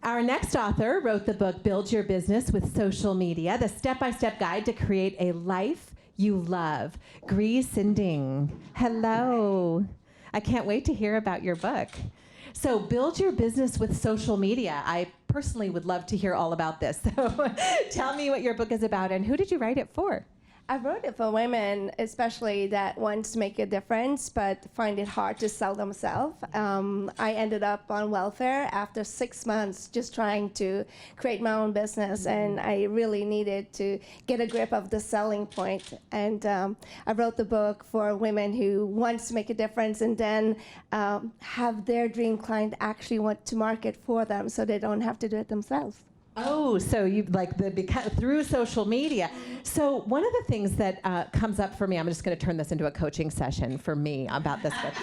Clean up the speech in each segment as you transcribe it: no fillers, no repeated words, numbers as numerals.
Our next author wrote the book, Build Your Business with Social Media, the step-by-step guide to create a life you love. Sinding. Hello. I can't wait to hear about your book. So build your business with social media. I personally would love to hear all about this. So tell me what your book is about and who did you write it for? I wrote it for women, especially that want to make a difference but find it hard to sell themselves. I ended up on welfare after 6 months just trying to create my own business, and I really needed to get a grip of the selling point. And I wrote the book for women who want to make a difference and then have their dream client actually want to market for them so they don't have to do it themselves. Oh, so you like through social media. So one of the things that comes up for me, I'm just going to turn this into a coaching session for me about this book.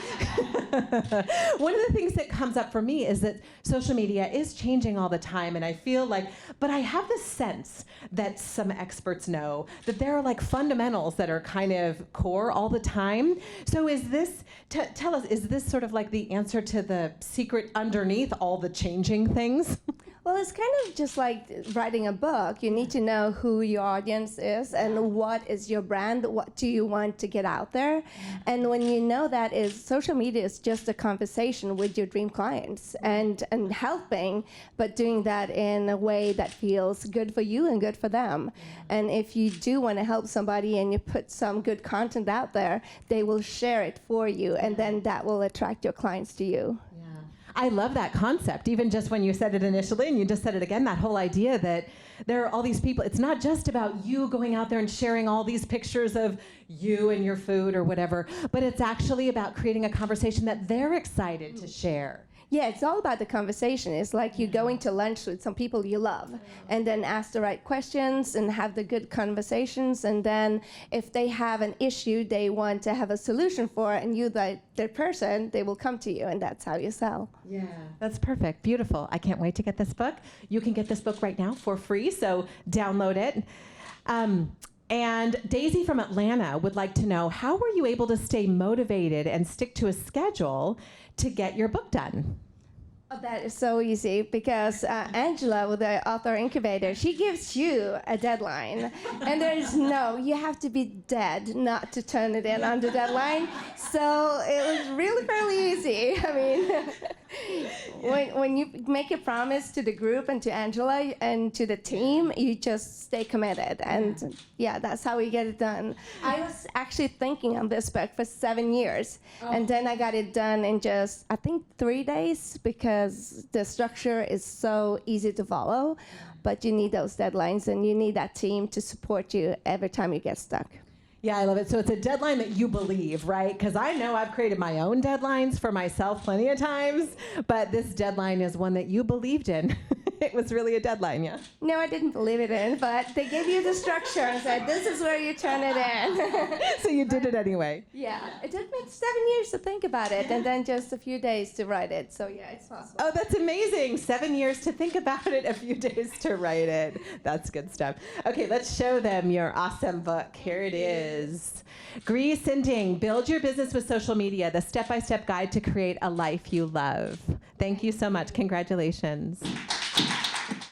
One of the things that comes up for me is that social media is changing all the time, and I feel like, but I have this sense that some experts know that there are like fundamentals that are kind of core all the time. So is this, tell us, is this sort of like the answer to the secret underneath all the changing things? Well, it's kind of just like writing a book. You need to know who your audience is and what is your brand, what do you want to get out there. And when you know that is social media is just a conversation with your dream clients and helping, but doing that in a way that feels good for you and good for them. And if you do want to help somebody and you put some good content out there, they will share it for you, and then that will attract your clients to you. I love that concept, even just when you said it initially and you just said it again, that whole idea that there are all these people. It's not just about you going out there and sharing all these pictures of you and your food or whatever, but it's actually about creating a conversation that they're excited to share. Yeah, it's all about the conversation. It's like you going to lunch with some people you love and then ask the right questions and have the good conversations. And then if they have an issue they want to have a solution for, and you, their person, they will come to you, and that's how you sell. Yeah, that's perfect. Beautiful. I can't wait to get this book. You can get this book right now for free, so download it. And Daisy from Atlanta would like to know, how were you able to stay motivated and stick to a schedule to get your book done? Oh, that is so easy, because Angela with the author incubator, she gives you a deadline, and there's you have to be dead not to turn it in on the deadline. So it was really fairly easy. I mean, when you make a promise to the group and to Angela and to the team, you just stay committed, and yeah, that's how we get it done. I was actually thinking on this book for 7 years, and then I got it done in just, I think, 3 days, because the structure is so easy to follow, but you need those deadlines and you need that team to support you every time you get stuck. Yeah, I love it. So it's a deadline that you believe, right? Because I know I've created my own deadlines for myself plenty of times, but this deadline is one that you believed in. It was really a deadline, yeah? No, I didn't believe it in, but they gave you the structure and said, this is where you turn it in. So you did it anyway. Yeah, it took me 7 years to think about it, and then just a few days to write it. So yeah, it's possible. Oh, that's amazing. 7 years to think about it, a few days to write it. That's good stuff. Okay, let's show them your awesome book. Here it is. Sinding, Build Your Business with Social Media, the step-by-step guide to create a life you love. Thank you so much. Congratulations.